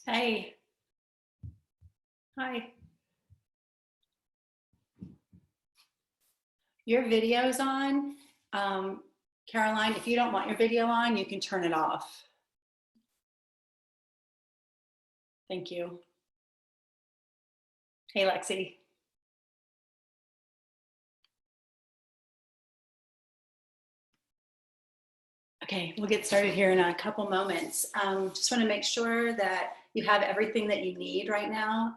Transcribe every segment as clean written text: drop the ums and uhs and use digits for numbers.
Hey. Hi. Your video's on. Caroline, if you don't want your video on, you can turn it off. Thank you. Hey, Lexi. Okay, we'll get started here in a couple moments. Just want to make sure that you have everything that you need right now.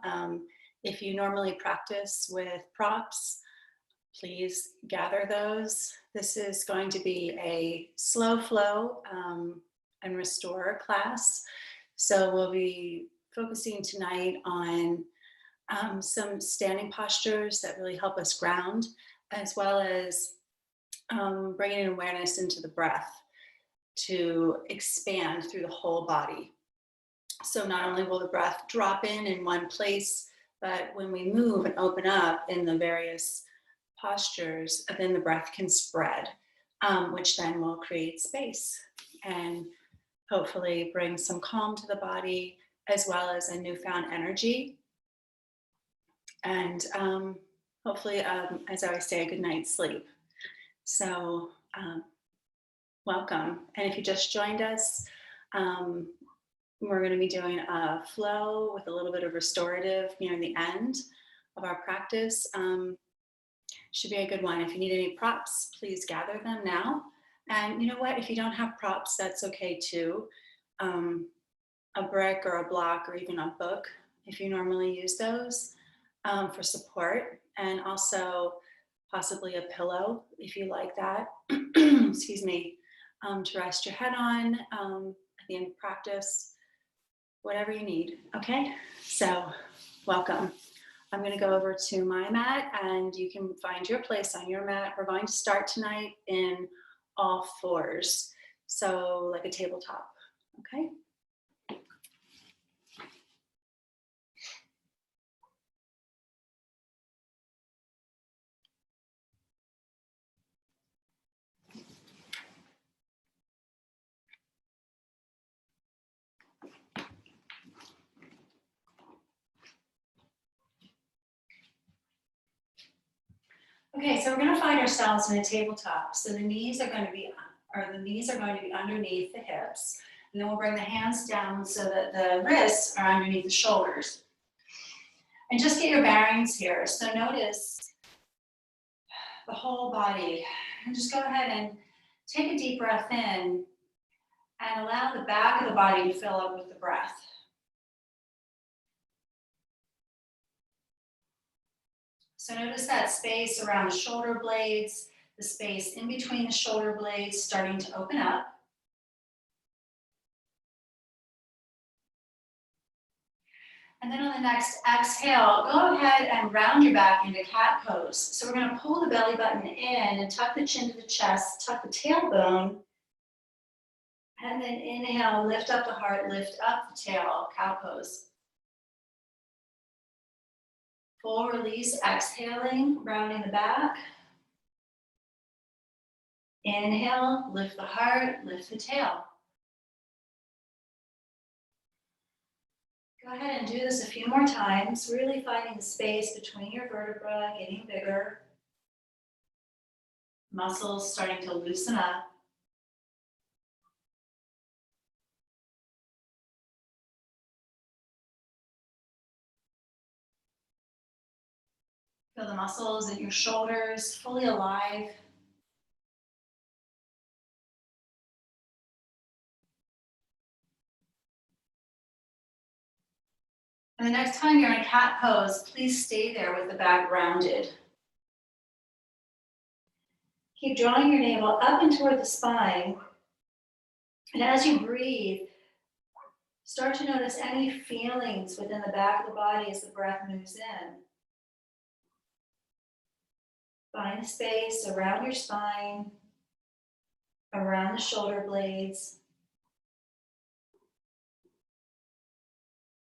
If you normally practice with props, please gather those. This is going to be a slow flow and restore class. So we'll be focusing tonight on some standing postures that really help us ground, as well as bringing awareness into the breath to expand through the whole body. So not only will the breath drop in one place, but when we move and open up in the various postures, then the breath can spread, which then will create space and hopefully bring some calm to the body, as well as a newfound energy. And hopefully, as I always say, a good night's sleep. So welcome. And if you just joined us, we're going to be doing a flow with a little bit of restorative near the end of our practice. Should be a good one. If you need any props, please gather them now. And you know what? If you don't have props, that's okay too. A brick or a block or even a book, if you normally use those for support, and also possibly a pillow if you like that. Excuse me. To rest your head on at the end of practice, whatever you need. Okay, so welcome. I'm going to go over to my mat and you can find your place on your mat. We're going to start tonight in all fours, so like a tabletop. Okay. Okay, so we're going to find ourselves in a tabletop. So the knees are going to be underneath the hips, and then we'll bring the hands down so that the wrists are underneath the shoulders. And just get your bearings here. So notice the whole body, and just go ahead and take a deep breath in and allow the back of the body to fill up with the breath. So notice that space around the shoulder blades, the space in between the shoulder blades starting to open up. And then on the next exhale, go ahead and round your back into cat pose. So we're going to pull the belly button in and tuck the chin to the chest, tuck the tailbone. And then inhale, lift up the heart, lift up the tail, cow pose. Full release, exhaling, rounding the back. Inhale, lift the heart, lift the tail. Go ahead and do this a few more times, really finding the space between your vertebrae, getting bigger. Muscles starting to loosen up. Feel the muscles in your shoulders fully alive. And the next time you're in a cat pose, please stay there with the back rounded. Keep drawing your navel up and toward the spine. And as you breathe, start to notice any feelings within the back of the body as the breath moves in. Find the space around your spine, around the shoulder blades.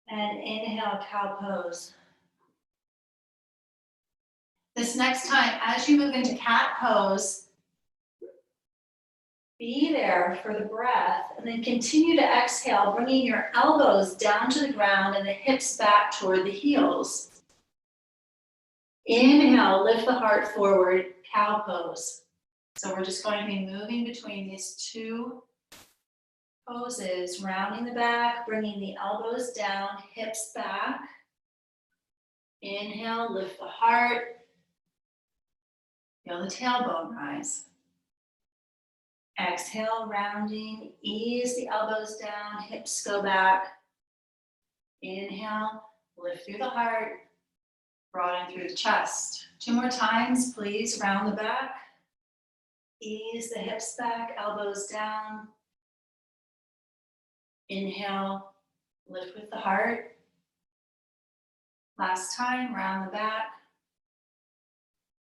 And inhale, cow pose. This next time, as you move into cat pose, Be there for the breath, and then continue to exhale, bringing your elbows down to the ground and the hips back toward the heels. Inhale, lift the heart forward, cow pose. So we're just going to be moving between these two poses, rounding the back, bringing the elbows down, hips back. Inhale, lift the heart. Feel the tailbone rise. Exhale, rounding, ease the elbows down, hips go back. Inhale, lift through the heart, broaden through the chest. 2 more times, please, round the back. Ease the hips back, elbows down. Inhale, lift with the heart. Last time, round the back.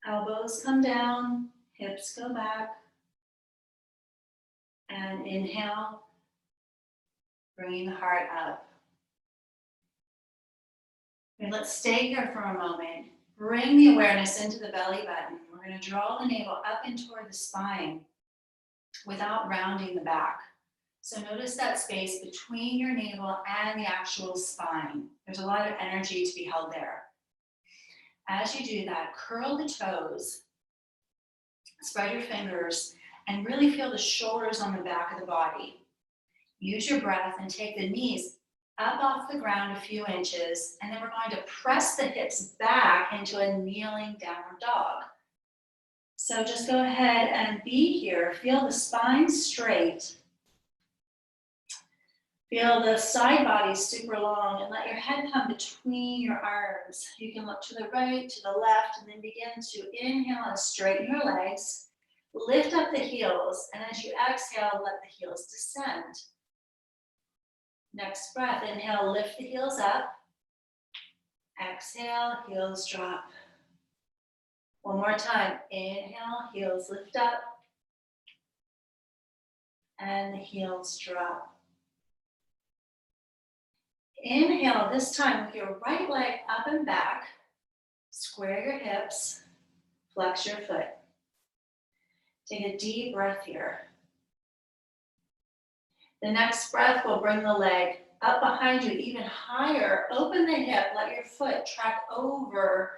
Elbows come down, hips go back. And inhale, bringing the heart up. And let's stay here for a moment. Bring the awareness into the belly button. We're going to draw the navel up and toward the spine without rounding the back. So notice that space between your navel and the actual spine. There's a lot of energy to be held there. As you do that, curl the toes, spread your fingers, and really feel the shoulders on the back of the body. Use your breath and take the knees up off the ground a few inches, and then we're going to press the hips back into a kneeling downward dog. So just go ahead and be here. Feel the spine straight. Feel the side body super long, and let your head come between your arms. You can look to the right, to the left, and then begin to inhale and straighten your legs. Lift up the heels, and as you exhale, let the heels descend. Next breath, inhale, lift the heels up. Exhale, heels drop. One more time, inhale, heels lift up. And the heels drop. Inhale, this time with your right leg up and back. Square your hips, flex your foot. Take a deep breath here. The next breath will bring the leg up behind you even higher. Open the hip, let your foot track over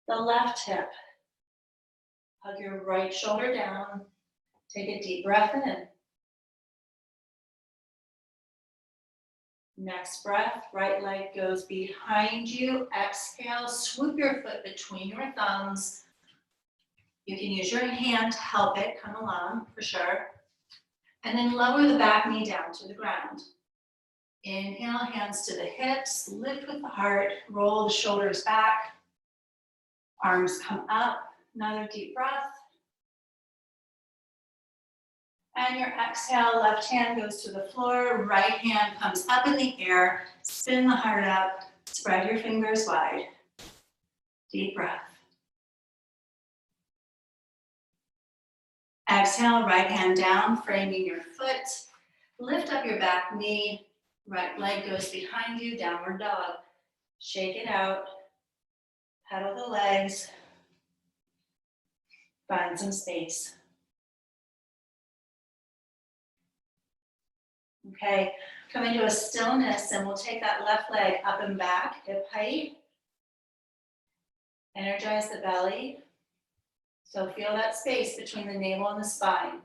the left hip. Hug your right shoulder down. Take a deep breath in. Next breath, right leg goes behind you. Exhale, swoop your foot between your thumbs. You can use your hand to help it come along for sure. And then lower the back knee down to the ground. Inhale, hands to the hips, lift with the heart, roll the shoulders back. Arms come up, another deep breath. And your exhale, left hand goes to the floor, right hand comes up in the air, spin the heart up, spread your fingers wide. Deep breath. Exhale, right hand down, framing your foot. Lift up your back knee, right leg goes behind you, downward dog. Shake it out, pedal the legs, find some space. Okay, come into a stillness and we'll take that left leg up and back, hip height. Energize the belly. So feel that space between the navel and the spine.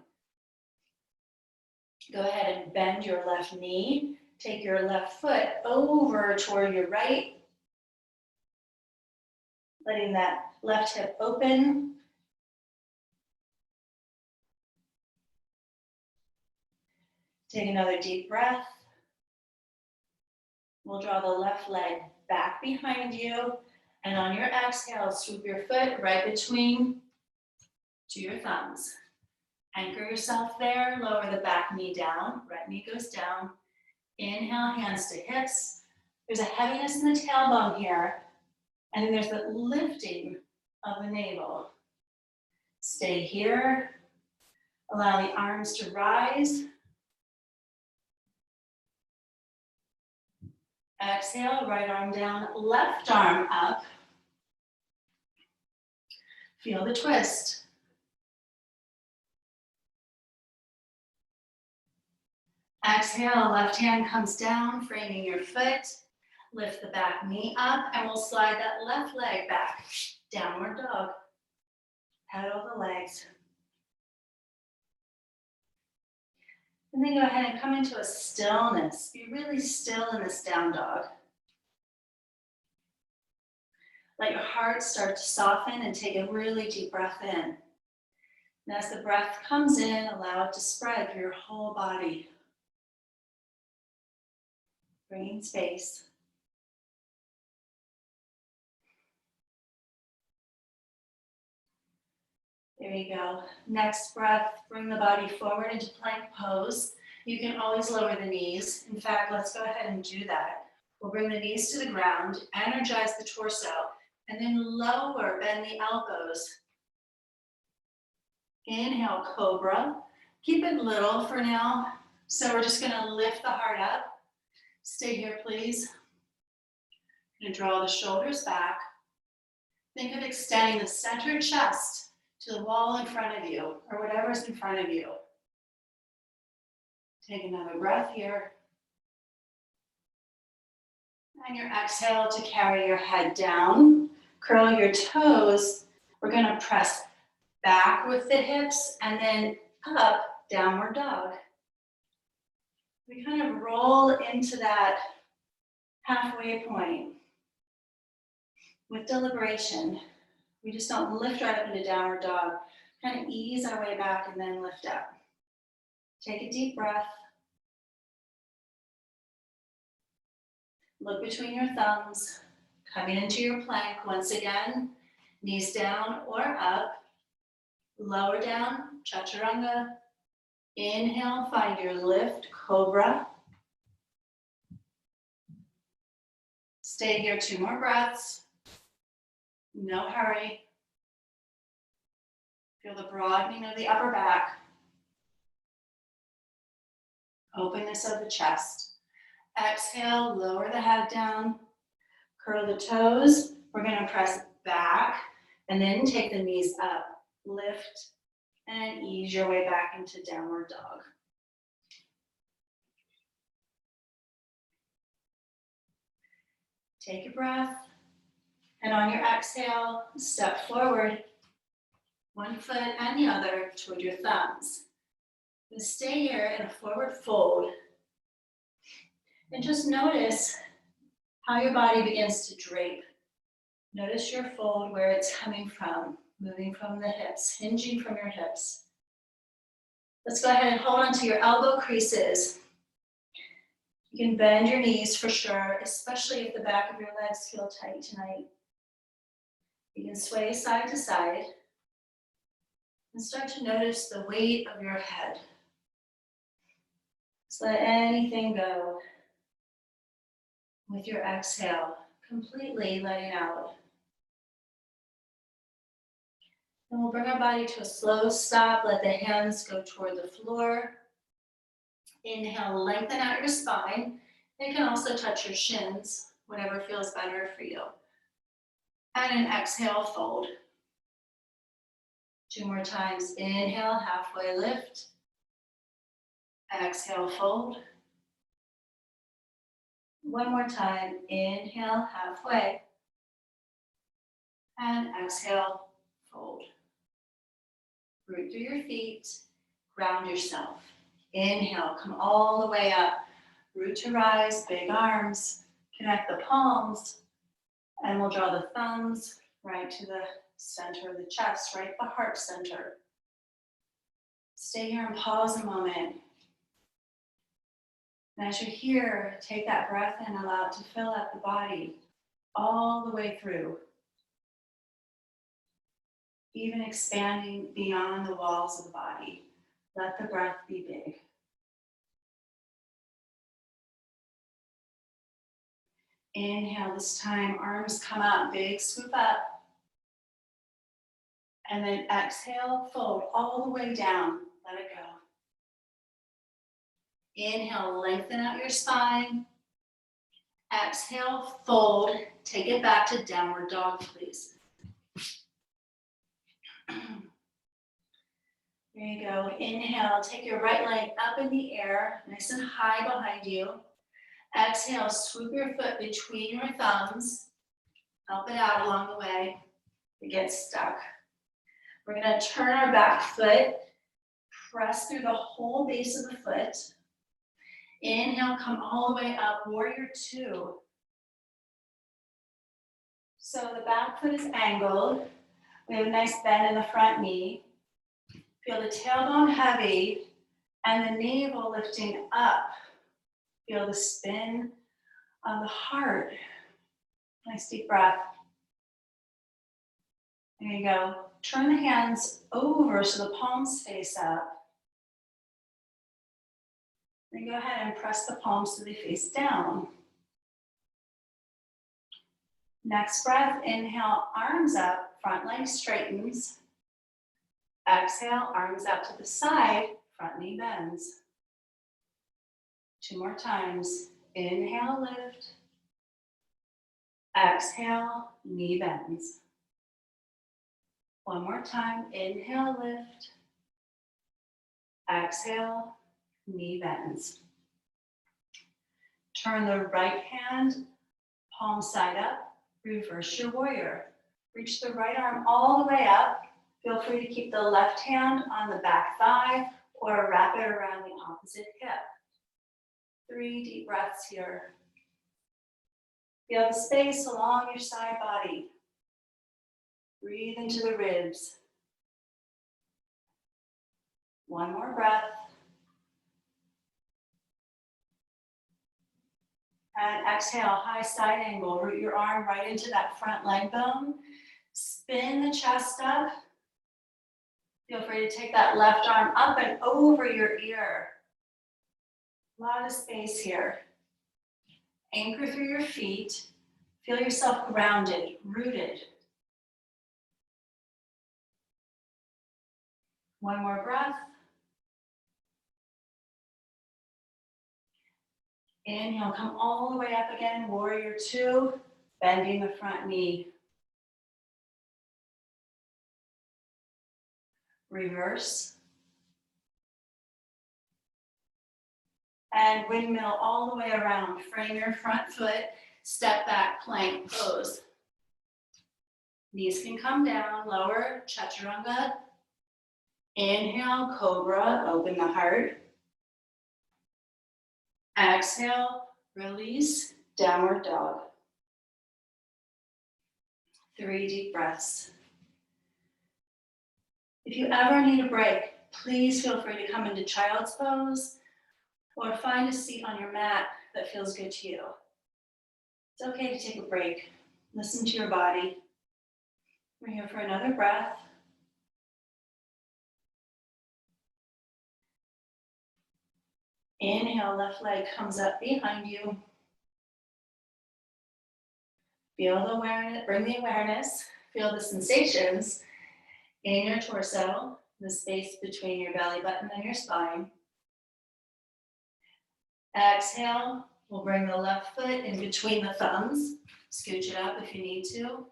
Go ahead and bend your left knee. Take your left foot over toward your right. Letting that left hip open. Take another deep breath. We'll draw the left leg back behind you. And on your exhale, swoop your foot right between to your thumbs. Anchor yourself there, lower the back knee down, right knee goes down. Inhale, hands to hips. There's a heaviness in the tailbone here, and then there's the lifting of the navel. Stay here. Allow the arms to rise. Exhale, right arm down, left arm up. Feel the twist. Exhale, left hand comes down, framing your foot. Lift the back knee up, and we'll slide that left leg back. Downward dog. Pedal the legs. And then go ahead and come into a stillness. Be really still in this down dog. Let your heart start to soften and take a really deep breath in. And as the breath comes in, allow it to spread through your whole body. Bringing space. There you go. Next breath, bring the body forward into plank pose. You can always lower the knees. In fact, let's go ahead and do that. We'll bring the knees to the ground, energize the torso, and then lower, bend the elbows. Inhale, cobra. Keep it little for now. So we're just gonna lift the heart up. Stay here, please. Gonna draw the shoulders back. Think of extending the center chest to the wall in front of you, or whatever's in front of you. Take another breath here. And your exhale to carry your head down. Curl your toes. We're gonna press back with the hips and then up, downward dog. We kind of roll into that halfway point with deliberation. We just don't lift right up into downward dog. Kind of ease our way back and then lift up. Take a deep breath. Look between your thumbs. Coming into your plank once again. Knees down or up. Lower down, chaturanga. Inhale, find your lift, cobra. Stay here 2 more breaths. No hurry. Feel the broadening of the upper back. Openness of the chest. Exhale, lower the head down. Curl the toes. We're gonna press back and then take the knees up. Lift and ease your way back into downward dog. Take a breath. And on your exhale, step forward, one foot and the other toward your thumbs. And stay here in a forward fold. And just notice how your body begins to drape. Notice your fold, where it's coming from, moving from the hips, hinging from your hips. Let's go ahead and hold on to your elbow creases. You can bend your knees for sure, especially if the back of your legs feel tight tonight. You can sway side to side and start to notice the weight of your head. Just let anything go with your exhale, completely letting out. And we'll bring our body to a slow stop. Let the hands go toward the floor. Inhale, lengthen out your spine. It can also touch your shins, whatever feels better for you. And an exhale, fold. 2 more times. Inhale, halfway lift. Exhale, fold. 1 more time. Inhale, halfway. And exhale, fold. Root through your feet. Ground yourself. Inhale, come all the way up. Root to rise, big arms. Connect the palms. And we'll draw the thumbs right to the center of the chest, right at the heart center. Stay here and pause a moment. And as you're here, take that breath in, allow it to fill up the body all the way through. Even expanding beyond the walls of the body. Let the breath be big. Inhale this time, arms come out, big swoop up. And then exhale, fold all the way down, let it go. Inhale, lengthen out your spine. Exhale, fold, take it back to downward dog, please. There you go. Inhale, take your right leg up in the air, nice and high behind you. Exhale, swoop your foot between your thumbs. Help it out along the way. It gets stuck. We're gonna turn our back foot, press through the whole base of the foot. Inhale, come all the way up, warrior two. So the back foot is angled. We have a nice bend in the front knee. Feel the tailbone heavy and the navel lifting up. Feel the spin of the heart. Nice deep breath. There you go. Turn the hands over so the palms face up. Then go ahead and press the palms so they face down. Next breath, inhale, arms up, front leg straightens. Exhale, arms out to the side, front knee bends. 2 more times. Inhale, lift. Exhale, knee bends. 1 more time. Inhale, lift. Exhale, knee bends. Turn the right hand, palm side up. Reverse your warrior. Reach the right arm all the way up. Feel free to keep the left hand on the back thigh or wrap it around the opposite hip. 3 deep breaths here. Feel the space along your side body. Breathe into the ribs. 1 more breath. And exhale, high side angle. Root your arm right into that front leg bone. Spin the chest up. Feel free to take that left arm up and over your ear. A lot of space here. Anchor through your feet. Feel yourself grounded, rooted. 1 more breath. Inhale, come all the way up again, warrior two, bending the front knee. Reverse. And windmill all the way around. Frame your front foot, step back, plank pose. Knees can come down, lower, chaturanga. Inhale, cobra, open the heart. Exhale, release, downward dog. 3 deep breaths. If you ever need a break, please feel free to come into child's pose or find a seat on your mat that feels good to you. It's okay to take a break. Listen to your body. We're here for another breath. Inhale, left leg comes up behind you. Feel the awareness, bring the awareness, feel the sensations in your torso, the space between your belly button and your spine. Exhale, we'll bring the left foot in between the thumbs. Scooch it up if you need to.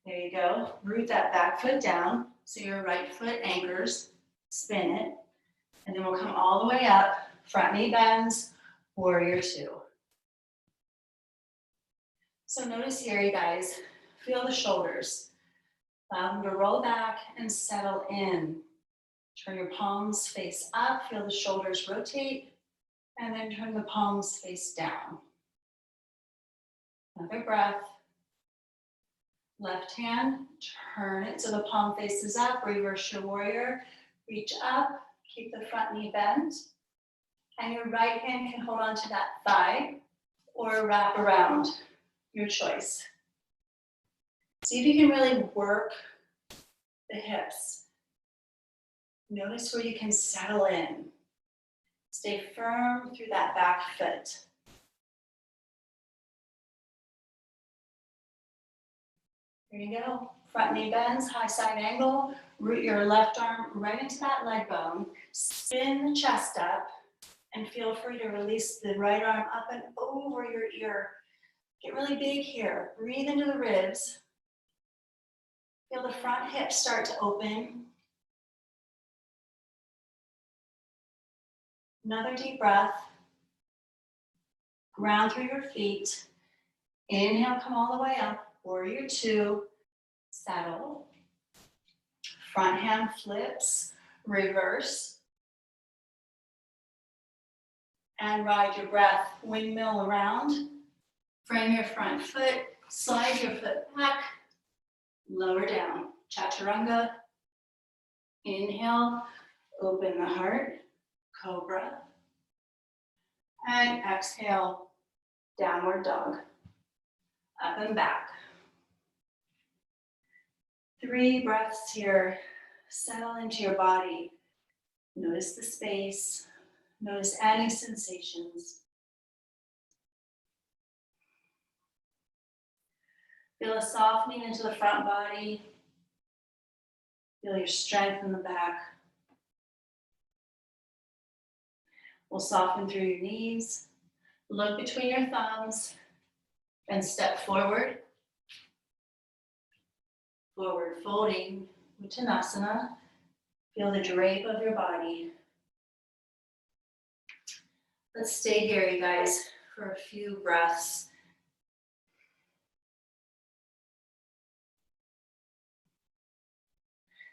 There you go. Root that back foot down so your right foot anchors. Spin it. And then we'll come all the way up. Front knee bends, warrior two. So notice here, you guys, feel the shoulders. Allow them to roll back and settle in. Turn your palms face up, feel the shoulders rotate, and then turn the palms face down. Another breath. Left hand, turn it so the palm faces up, reverse your warrior. Reach up, keep the front knee bent, and your right hand can hold on to that thigh or wrap around, your choice. See if you can really work the hips. Notice where you can settle in. Stay firm through that back foot. There you go. Front knee bends, high side angle. Root your left arm right into that leg bone. Spin the chest up and feel free to release the right arm up and over your ear. Get really big here. Breathe into the ribs. Feel the front hips start to open. Another deep breath. Ground through your feet. Inhale, come all the way up. Warrior two. Settle. Front hand flips. Reverse. And ride your breath. Windmill around. Frame your front foot. Slide your foot back. Lower down. Chaturanga. Inhale. Open the heart. Cobra. And exhale. Downward dog. Up and back. 3 breaths here. Settle into your body. Notice the space. Notice any sensations. Feel a softening into the front body. Feel your strength in the back. We'll soften through your knees. Look between your thumbs and step forward. Forward folding, Uttanasana. Feel the drape of your body. Let's stay here, you guys, for a few breaths.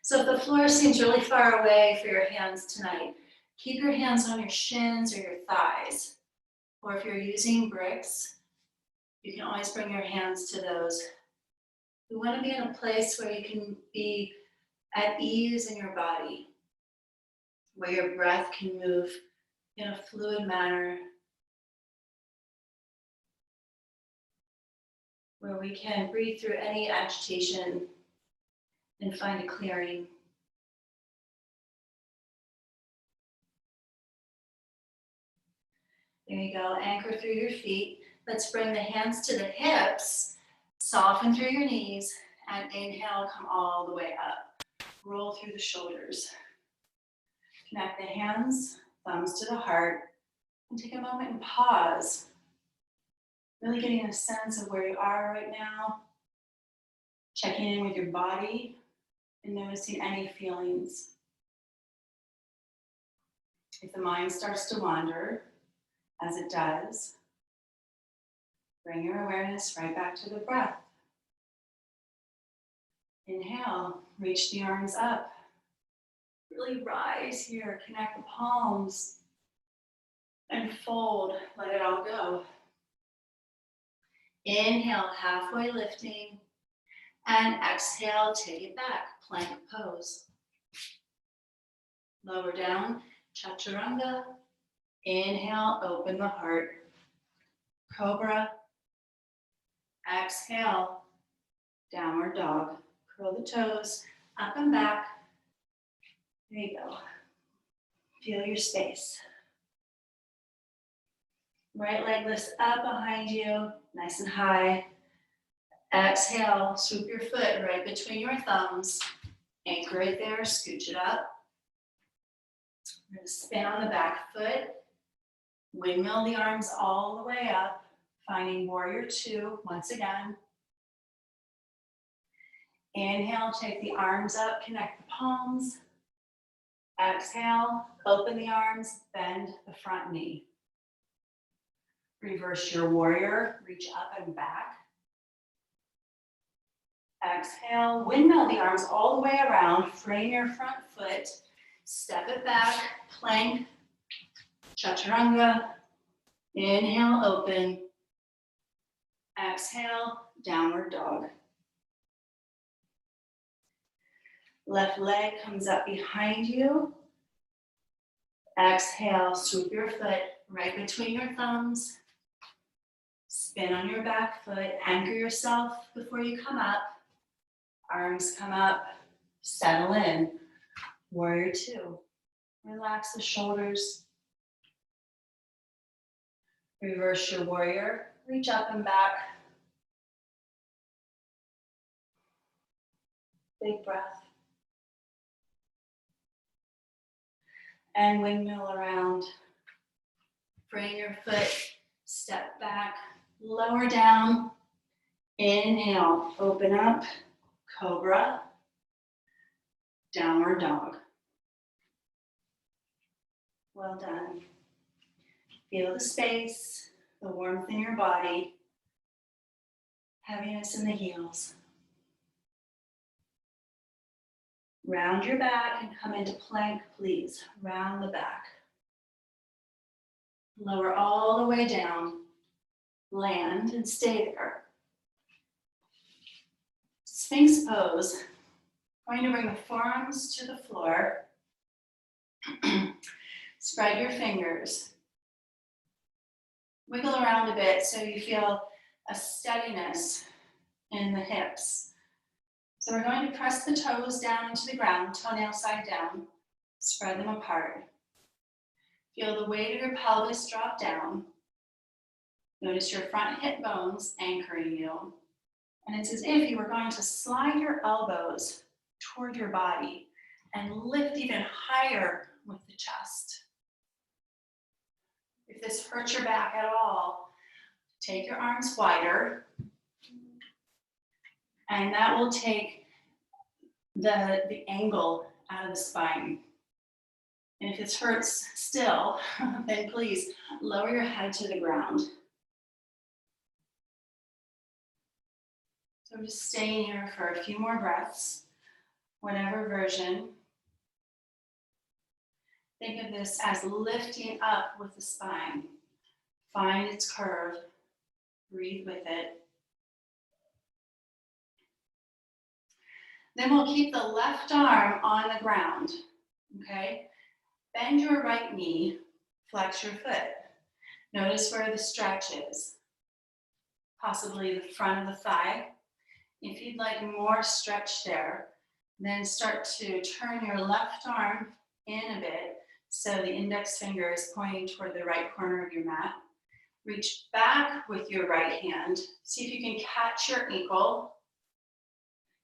So if the floor seems really far away for your hands tonight, keep your hands on your shins or your thighs. Or if you're using bricks, you can always bring your hands to those. We want to be in a place where you can be at ease in your body, where your breath can move in a fluid manner, where we can breathe through any agitation and find a clearing. There you go, anchor through your feet. Let's bring the hands to the hips, soften through your knees, and inhale, come all the way up. Roll through the shoulders. Connect the hands, thumbs to the heart, and take a moment and pause. Really getting a sense of where you are right now. Checking in with your body and noticing any feelings. If the mind starts to wander, as it does, bring your awareness right back to the breath. Inhale, reach the arms up. Really rise here, connect the palms, and fold, let it all go. Inhale, halfway lifting, and exhale, take it back, plank pose. Lower down, chaturanga. Inhale, open the heart. Cobra. Exhale, downward dog. Curl the toes, up and back. There you go. Feel your space. Right leg lifts up behind you, nice and high. Exhale, swoop your foot right between your thumbs. Anchor it there, scooch it up. We're gonna spin on the back foot. Windmill the arms all the way up, finding warrior two once again. Inhale, take the arms up, connect the palms. Exhale, open the arms, bend the front knee. Reverse your warrior, reach up and back. Exhale, windmill the arms all the way around, frame your front foot, step it back, plank, chaturanga. Inhale, open. Exhale, downward dog. Left leg comes up behind you. Exhale, swoop your foot right between your thumbs. Spin on your back foot, anchor yourself before you come up. Arms come up, settle in. Warrior two. Relax the shoulders. Reverse your warrior, reach up and back. Big breath. And windmill around. Frame your foot, step back, lower down. Inhale, open up, cobra. downward dog. Well done. Feel the space, the warmth in your body, heaviness in the heels. Round your back and come into plank, please. Round the back. Lower all the way down. Land and stay there. Sphinx pose. Going to bring the forearms to the floor. Spread your fingers. Wiggle around a bit so you feel a steadiness in the hips. So we're going to press the toes down into the ground, toenail side down. Spread them apart. Feel the weight of your pelvis drop down. Notice your front hip bones anchoring you. And it's as if you were going to slide your elbows toward your body and lift even higher with the chest. If this hurts your back at all, take your arms wider, and that will take the angle out of the spine. And if this hurts still, then please lower your head to the ground. So just staying here for a few more breaths, whatever version. Think of this as lifting up with the spine. Find its curve, breathe with it. Then we'll keep the left arm on the ground, okay? Bend your right knee, flex your foot. Notice where the stretch is, possibly the front of the thigh. If you'd like more stretch there, then start to turn your left arm in a bit so the index finger is pointing toward the right corner of your mat. Reach back with your right hand. See if you can catch your ankle.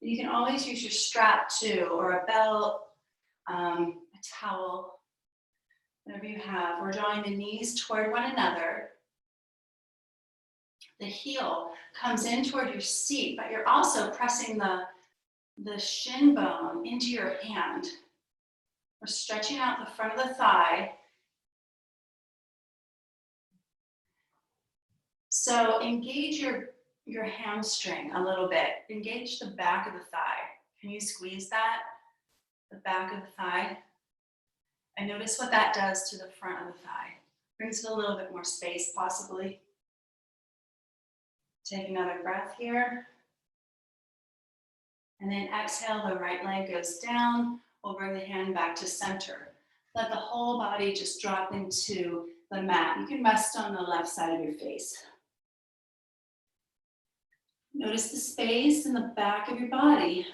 You can always use your strap too, or a belt, a towel, whatever you have. We're drawing the knees toward one another. The heel comes in toward your seat, but you're also pressing the shin bone into your hand. We're stretching out the front of the thigh. So engage your hamstring a little bit. Engage the back of the thigh. Can you squeeze that? The back of the thigh. And notice what that does to the front of the thigh. Brings it a little bit more space, possibly. Take another breath here. And then exhale, the right leg goes down. We'll bring the hand back to center. Let the whole body just drop into the mat. You can rest on the left side of your face. Notice the space in the back of your body.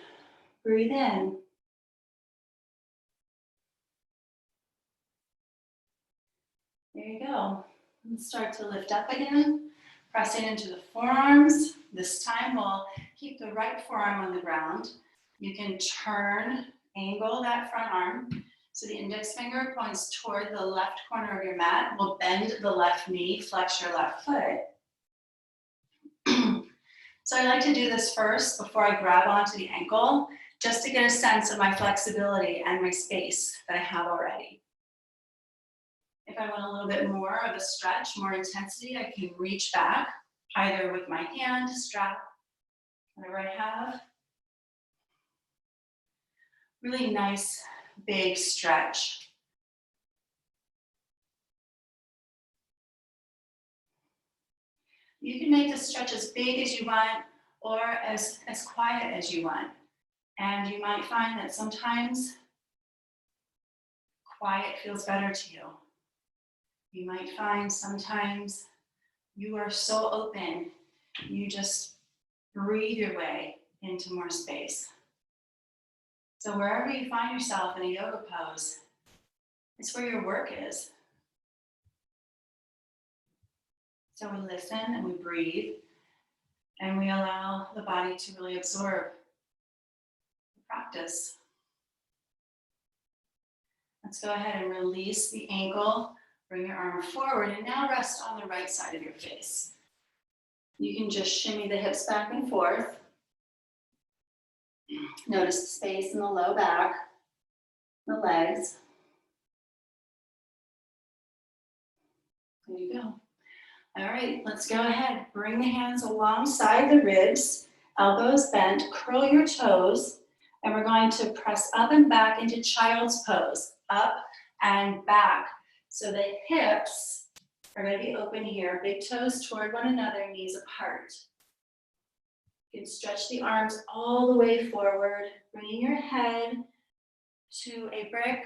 Breathe in. There you go. And start to lift up again, pressing into the forearms. This time we'll keep the right forearm on the ground. You can turn, angle that front arm. So the index finger points toward the left corner of your mat. We'll bend the left knee, flex your left foot. So I like to do this first before I grab onto the ankle, just to get a sense of my flexibility and my space that I have already. If I want a little bit more of a stretch, more intensity, I can reach back, either with my hand, strap, whatever I have. Really nice, big stretch. You can make the stretch as big as you want or as quiet as you want. And you might find that sometimes quiet feels better to you. You might find sometimes you are so open, you just breathe your way into more space. So wherever you find yourself in a yoga pose, it's where your work is. So we listen and we breathe, and we allow the body to really absorb the practice. Let's go ahead and release the ankle, bring your arm forward, and now rest on the right side of your face. You can just shimmy the hips back and forth. Notice the space in the low back. the legs. There you go. All right, let's go ahead. Bring the hands alongside the ribs, elbows bent, curl your toes, and we're going to press up and back into child's pose, up and back. So the hips are going to be open here, big toes toward one another, knees apart. You can stretch the arms all the way forward, bringing your head to a brick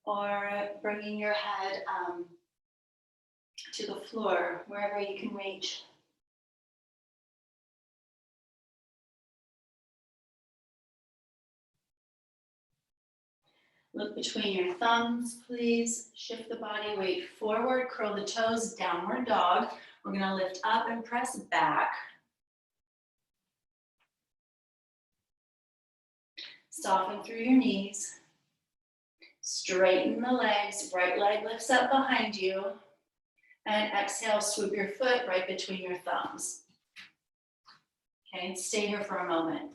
or bringing your head to the floor, wherever you can reach. Look between your thumbs, please. Shift the body weight forward, curl the toes, downward dog. We're gonna lift up and press back. Soften through your knees. Straighten the legs, right leg lifts up behind you. And exhale, swoop your foot right between your thumbs. Okay, stay here for a moment.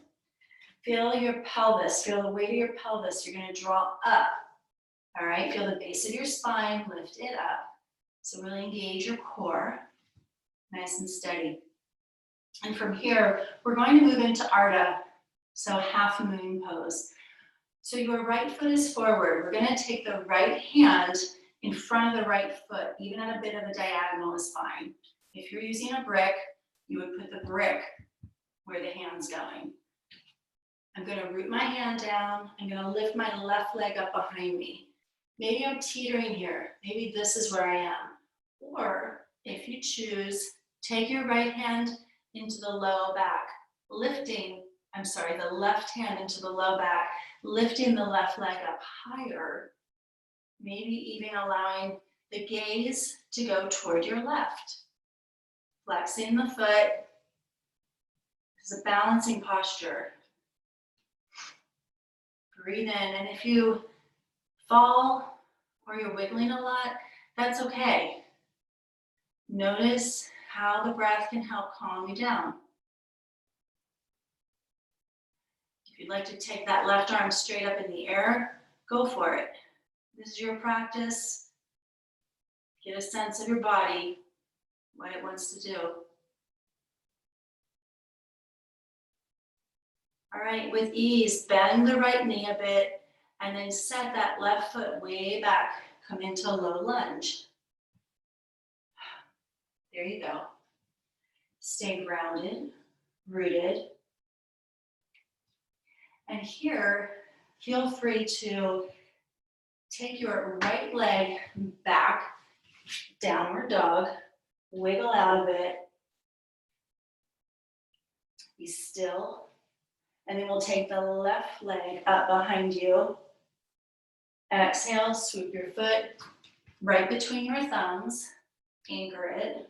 Feel your pelvis, feel the weight of your pelvis. You're gonna draw up, all right? Feel the base of your spine, lift it up. So really engage your core, nice and steady. And from here, we're going to move into Ardha, so half moon pose. So your right foot is forward. We're gonna take the right hand in front of the right foot, even at a bit of a diagonal is fine. If you're using a brick, you would put the brick where the hand's going. I'm gonna root my hand down. I'm gonna lift my left leg up behind me. Maybe I'm teetering here. Maybe this is where I am. Or if you choose, take your right hand into the low back, the left hand into the low back, lifting the left leg up higher. Maybe even allowing the gaze to go toward your left. Flexing the foot. It's a balancing posture. Breathe in, and if you fall or you're wiggling a lot, that's okay. Notice how the breath can help calm you down. If you'd like to take that left arm straight up in the air, go for it. This is your practice. Get a sense of your body, what it wants to do. All right, with ease, bend the right knee a bit and then set that left foot way back. Come into low lunge. There you go. Stay grounded, rooted. And here, feel free to take your right leg back, downward dog, wiggle out of it. Be still. And then we'll take the left leg up behind you. Exhale, swoop your foot right between your thumbs. Anchor it.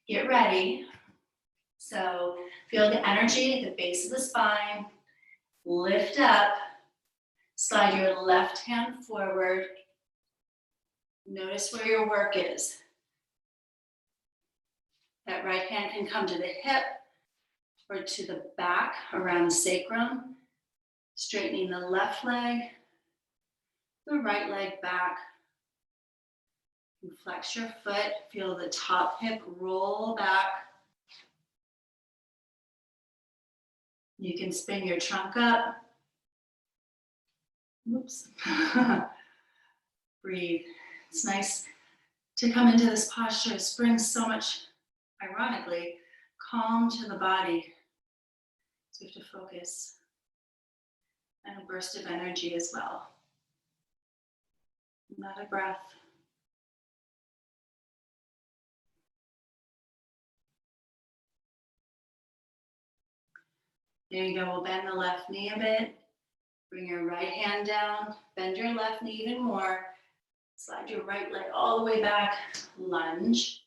Get ready. So feel the energy at the base of the spine. Lift up. Slide your left hand forward. Notice where your work is. That right hand can come to the hip or to the back around the sacrum. Straightening the left leg, the right leg back. And flex your foot. Feel the top hip roll back. You can spin your trunk up. Whoops. Breathe. It's nice to come into this posture. It brings so much, ironically, calm to the body. So we have to focus. And a burst of energy as well. Another breath. There you go. We'll bend the left knee a bit. Bring your right hand down. Bend your left knee even more. Slide your right leg all the way back. Lunge.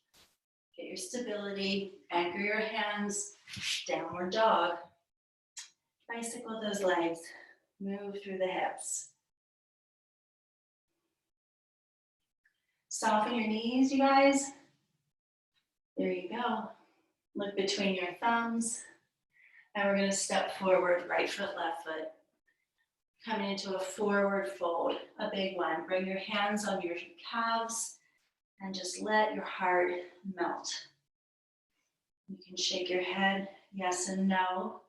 Get your stability. Anchor your hands. Downward dog. Bicycle those legs. Move through the hips. Soften your knees, you guys. There you go. Look between your thumbs. And we're going to step forward, right foot, left foot. Coming into a forward fold, a big one. Bring your hands on your calves and just let your heart melt. You can shake your head, yes and no.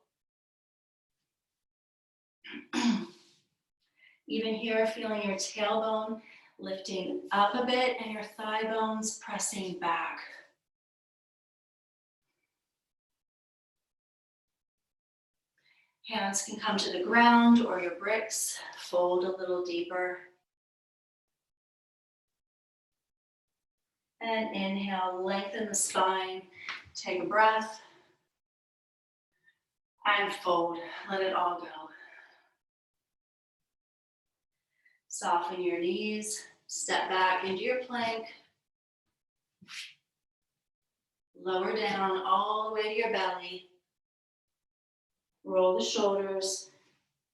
Even here, feeling your tailbone lifting up a bit and your thigh bones pressing back. Hands can come to the ground or your bricks. Fold a little deeper. And inhale, lengthen the spine. Take a breath. And fold. Let it all go. Soften your knees. Step back into your plank. Lower down all the way to your belly. Roll the shoulders.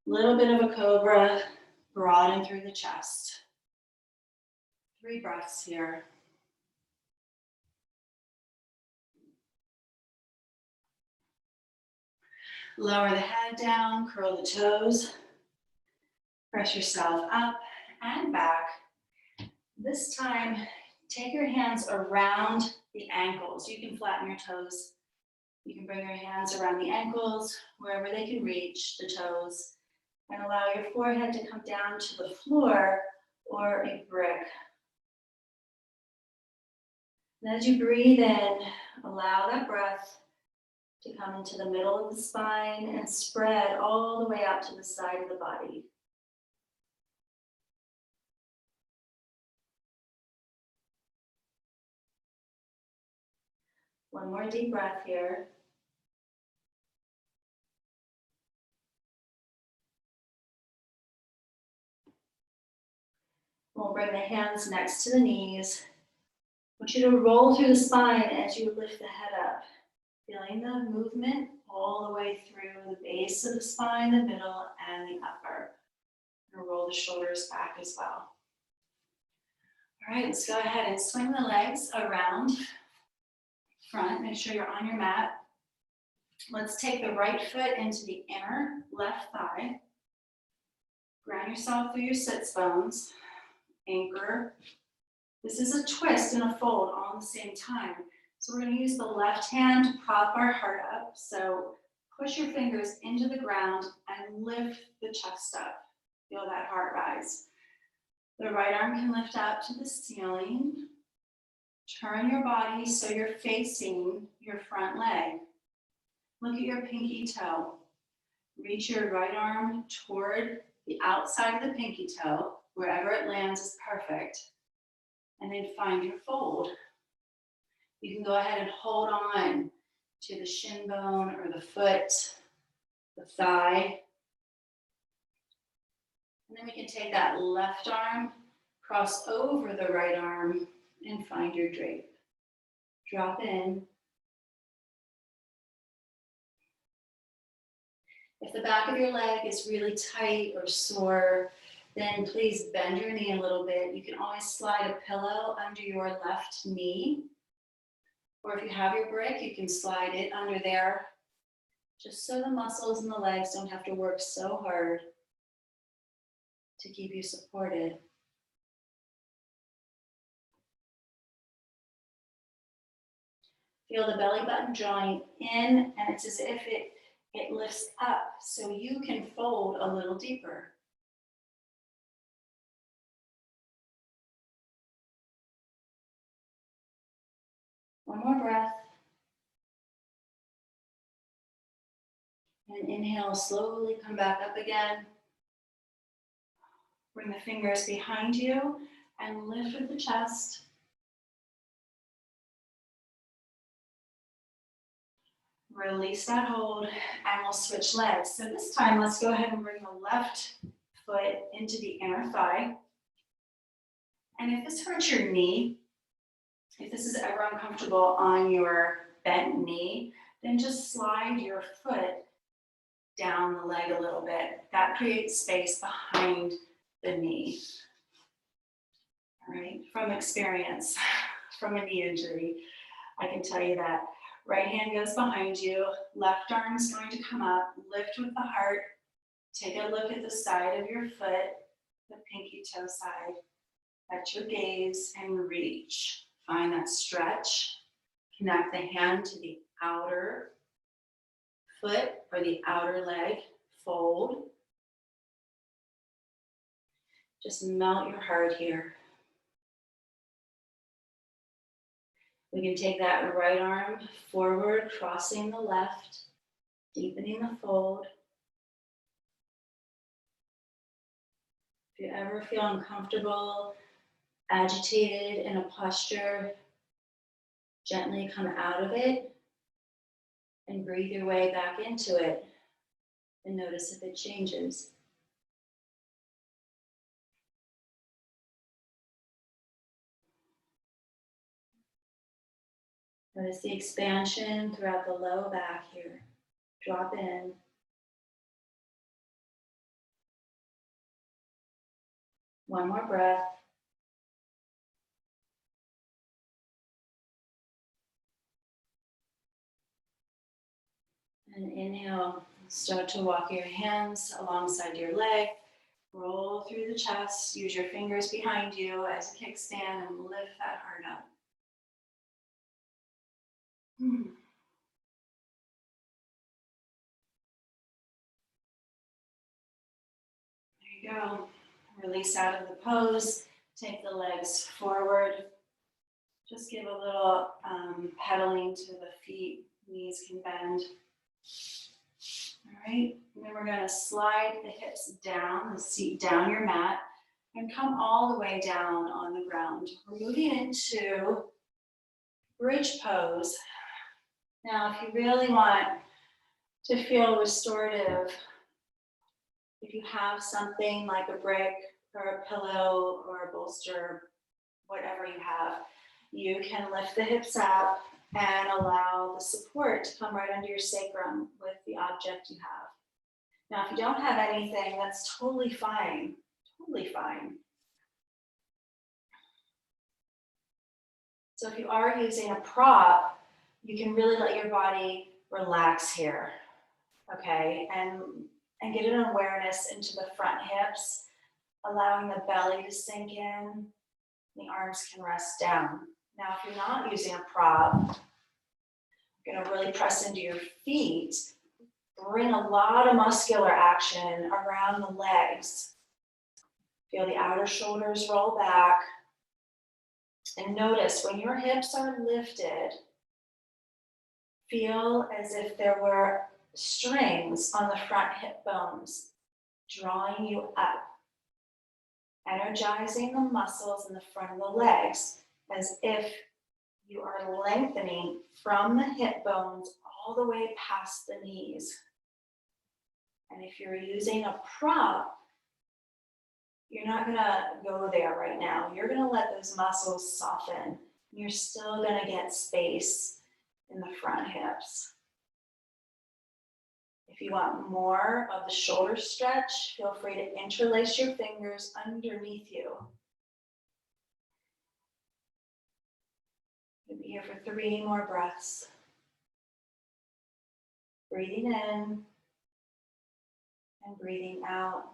Little bit of a cobra. Broaden through the chest. 3 breaths here. Lower the head down, curl the toes. Press yourself up and back. This time, take your hands around the ankles. You can flatten your toes. You can bring your hands around the ankles, wherever they can reach the toes, and allow your forehead to come down to the floor or a brick. And as you breathe in, allow that breath to come into the middle of the spine and spread all the way out to the side of the body. One more deep breath here. We'll bring the hands next to the knees. I want you to roll through the spine as you lift the head up, feeling the movement all the way through the base of the spine, the middle, and the upper. And roll the shoulders back as well. All right, let's go ahead and swing the legs around front. Make sure you're on your mat. Let's take the right foot into the inner left thigh. Ground yourself through your sits bones. Anchor. This is a twist and a fold all at the same time. So we're going to use the left hand to prop our heart up. So push your fingers into the ground and lift the chest up. Feel that heart rise. The right arm can lift up to the ceiling. Turn your body so you're facing your front leg. Look at your pinky toe. Reach your right arm toward the outside of the pinky toe. Wherever it lands is perfect. And then find your fold. You can go ahead and hold on to the shin bone or the foot, the thigh. And then we can take that left arm, cross over the right arm, and find your drape. Drop in. If the back of your leg is really tight or sore, then please bend your knee a little bit. You can always slide a pillow under your left knee. Or if you have your brick, you can slide it under there, just so the muscles in the legs don't have to work so hard to keep you supported. Feel the belly button drawing in, and it's as if it lifts up so you can fold a little deeper. One more breath. And inhale, slowly come back up again. Bring the fingers behind you and lift with the chest. Release that hold and we'll switch legs. So this time, let's go ahead and bring the left foot into the inner thigh. And if this hurts your knee, if this is ever uncomfortable on your bent knee, then just slide your foot down the leg a little bit. That creates space behind the knee. All right, from experience, from a knee injury, I can tell you that. Right hand goes behind you, left arm is going to come up, lift with the heart, Take a look at the side of your foot, the pinky toe side. Let your gaze and reach. Find that stretch. Connect the hand to the outer foot or the outer leg. Fold. Just melt your heart here. We can take that right arm forward, crossing the left, deepening the fold. If you ever feel uncomfortable, agitated in a posture, gently come out of it and breathe your way back into it and notice if it changes. Notice the expansion throughout the low back here. Drop in. One more breath. And inhale, start to walk your hands alongside your leg. Roll through the chest. Use your fingers behind you as a kickstand and lift that heart up. There you go. Release out of the pose. Take the legs forward. Just give a little pedaling to the feet. Knees can bend. All right. And then we're going to slide the hips down, the seat down your mat, and come all the way down on the ground. We're moving into bridge pose. Now, if you really want to feel restorative, if you have something like a brick or a pillow or a bolster, whatever you have, you can lift the hips up and allow the support to come right under your sacrum with the object you have. Now, if you don't have anything, that's totally fine, totally fine. So if you are using a prop, you can really let your body relax here, okay? And get an awareness into the front hips, allowing the belly to sink in. The arms can rest down. Now, if you're not using a prop, you're going to really press into your feet. Bring a lot of muscular action around the legs. Feel the outer shoulders roll back. And notice when your hips are lifted, feel as if there were strings on the front hip bones, drawing you up, energizing the muscles in the front of the legs as if you are lengthening from the hip bones all the way past the knees. And if you're using a prop, you're not going to go there right now. You're going to let those muscles soften. You're still going to get space in the front hips. If you want more of the shoulder stretch, feel free to interlace your fingers underneath you. You'll be here for 3 more breaths. Breathing in and breathing out.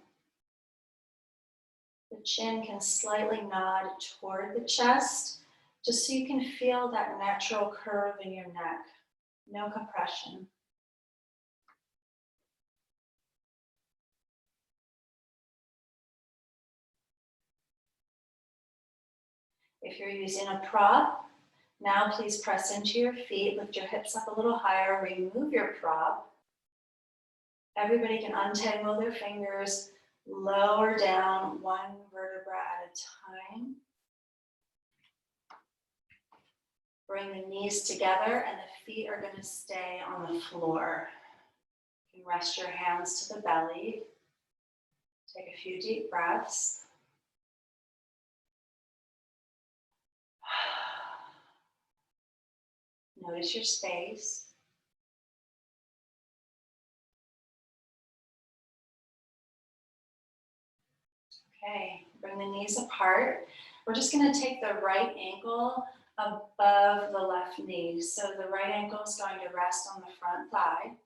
The chin can slightly nod toward the chest, just so you can feel that natural curve in your neck. No compression. If you're using a prop, now please press into your feet, lift your hips up a little higher, remove your prop. Everybody can untangle their fingers, lower down 1 vertebra at a time. Bring the knees together and the feet are going to stay on the floor. You can rest your hands to the belly. Take a few deep breaths. Notice your space. Okay, bring the knees apart. We're just going to take the right ankle above the left knee. So the right ankle is going to rest on the front thigh.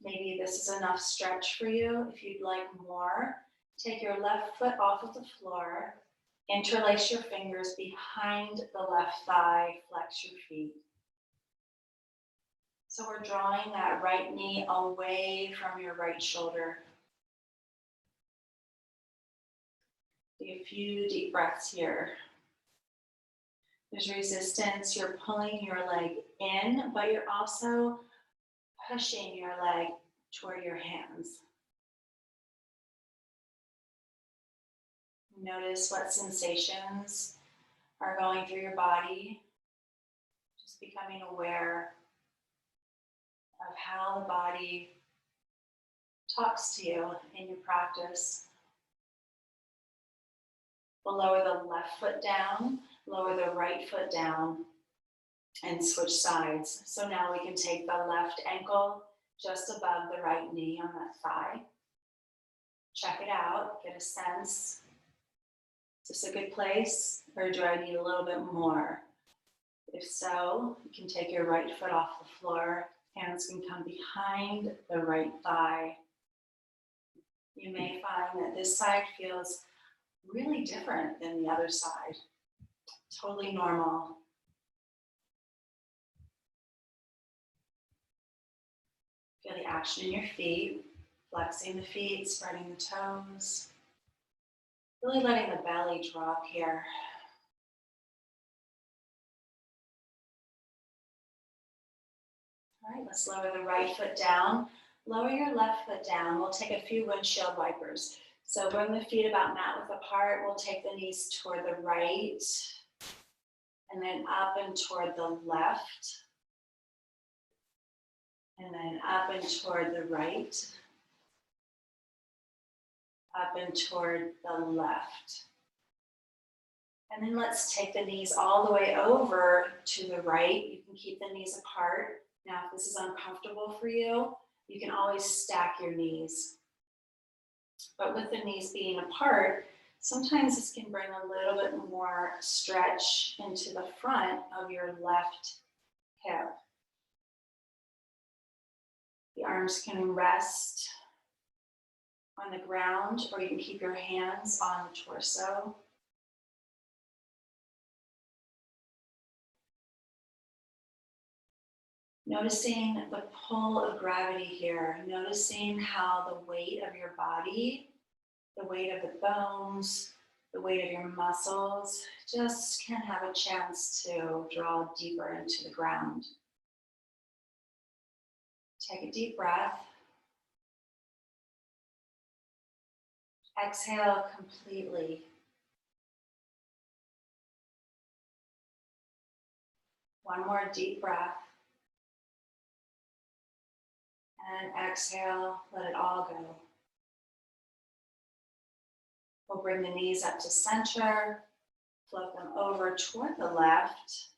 Maybe this is enough stretch for you. If you'd like more, take your left foot off of the floor, interlace your fingers behind the left thigh, flex your feet. So we're drawing that right knee away from your right shoulder. Take a few deep breaths here. There's resistance. You're pulling your leg in, but you're also pushing your leg toward your hands. Notice what sensations are going through your body. Just becoming aware of how the body talks to you in your practice. We'll lower the left foot down, lower the right foot down, and switch sides. So now we can take the left ankle just above the right knee on that thigh. Check it out, get a sense. Is this a good place, or do I need a little bit more? If so, you can take your right foot off the floor. Hands can come behind the right thigh. You may find that this side feels really different than the other side. Totally normal. Feel the action in your feet, flexing the feet, spreading the toes. Really letting the belly drop here. All right, let's lower the right foot down. Lower your left foot down. We'll take a few windshield wipers. So bring the feet about mat width apart. We'll take the knees toward the right and then up and toward the left. And then up and toward the right. Up and toward the left. And then let's take the knees all the way over to the right. You can keep the knees apart. Now, if this is uncomfortable for you, you can always stack your knees. But with the knees being apart, sometimes this can bring a little bit more stretch into the front of your left hip. The arms can rest on the ground, or you can keep your hands on the torso. Noticing the pull of gravity here, noticing how the weight of your body, the weight of the bones, the weight of your muscles just can have a chance to draw deeper into the ground. Take a deep breath. Exhale completely. One more deep breath. And exhale, let it all go. We'll bring the knees up to center, float them over toward the left.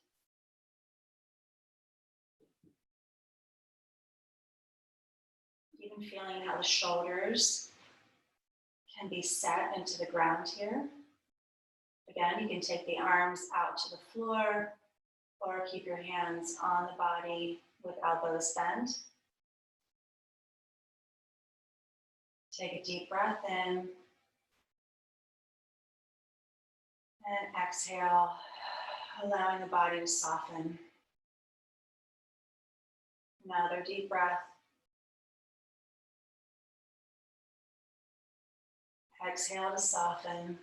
Even feeling how the shoulders can be set into the ground here. Again, you can take the arms out to the floor or keep your hands on the body with elbows bent. Take a deep breath in and exhale, allowing the body to soften. Another deep breath. Exhale to soften.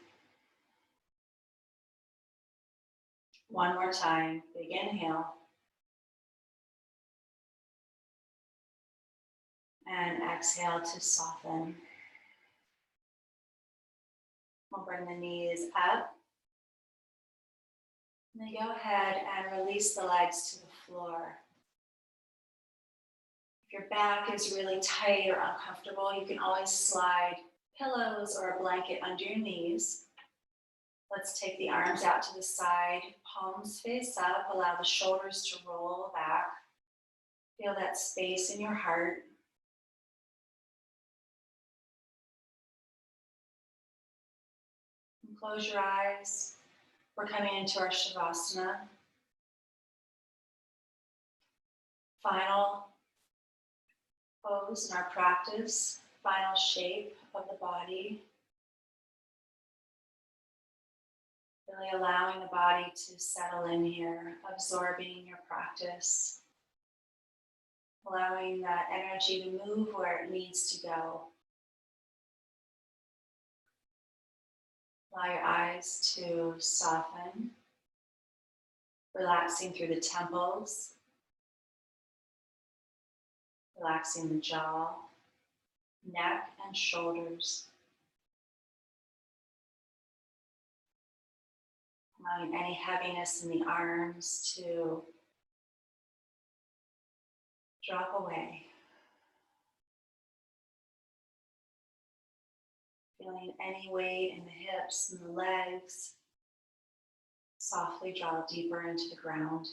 One more time, big inhale. And exhale to soften. We'll bring the knees up. And then go ahead and release the legs to the floor. If your back is really tight or uncomfortable, you can always slide pillows or a blanket under your knees. Let's take the arms out to the side, palms face up, allow the shoulders to roll back. Feel that space in your heart. And close your eyes. We're coming into our Shavasana. Final pose in our practice, final shape of the body. Really allowing the body to settle in here, absorbing your practice. Allowing that energy to move where it needs to go. Allow your eyes to soften, relaxing through the temples, relaxing the jaw, neck, and shoulders. Allowing any heaviness in the arms to drop away. Feeling any weight in the hips and the legs. Softly draw deeper into the ground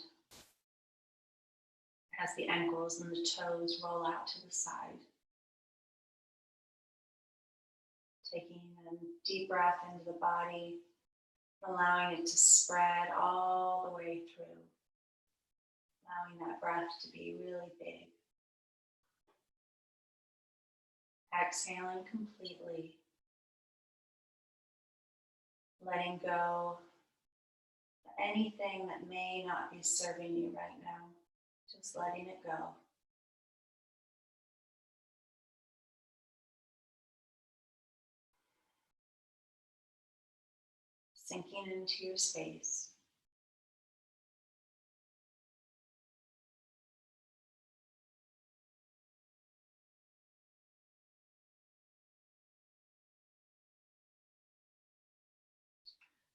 as the ankles and the toes roll out to the side. Taking a deep breath into the body, allowing it to spread all the way through. Allowing that breath to be really big. Exhaling completely. Letting go of anything that may not be serving you right now. Just letting it go. Sinking into your space.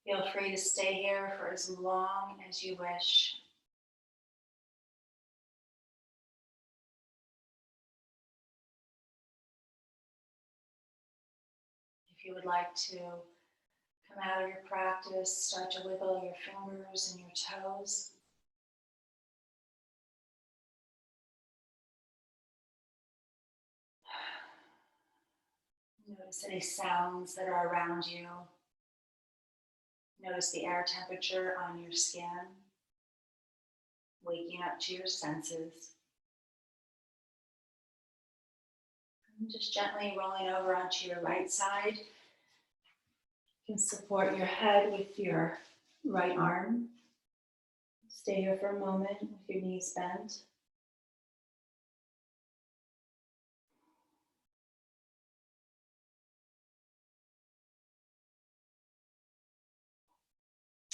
Feel free to stay here for as long as you wish. If you would like to come out of your practice, start to wiggle your fingers and your toes. Notice any sounds that are around you. Notice the air temperature on your skin. Waking up to your senses. And just gently rolling over onto your right side. You can support your head with your right arm. Stay here for a moment with your knees bent.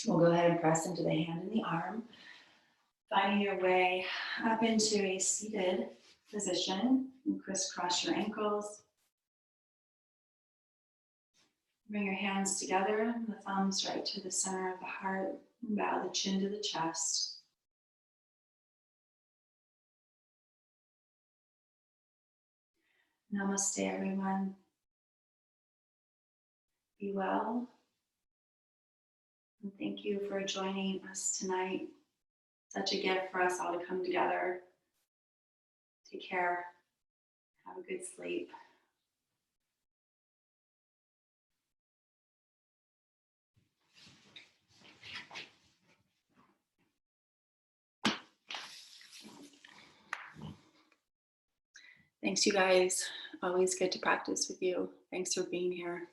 We'll go ahead and press into the hand and the arm. Finding your way up into a seated position. And crisscross your ankles. Bring your hands together, the thumbs right to the center of the heart, and bow the chin to the chest. Namaste, everyone. Be well. And thank you for joining us tonight. Such a gift for us all to come together. Take care. Have a good sleep. Thanks, you guys. Always good to practice with you. Thanks for being here.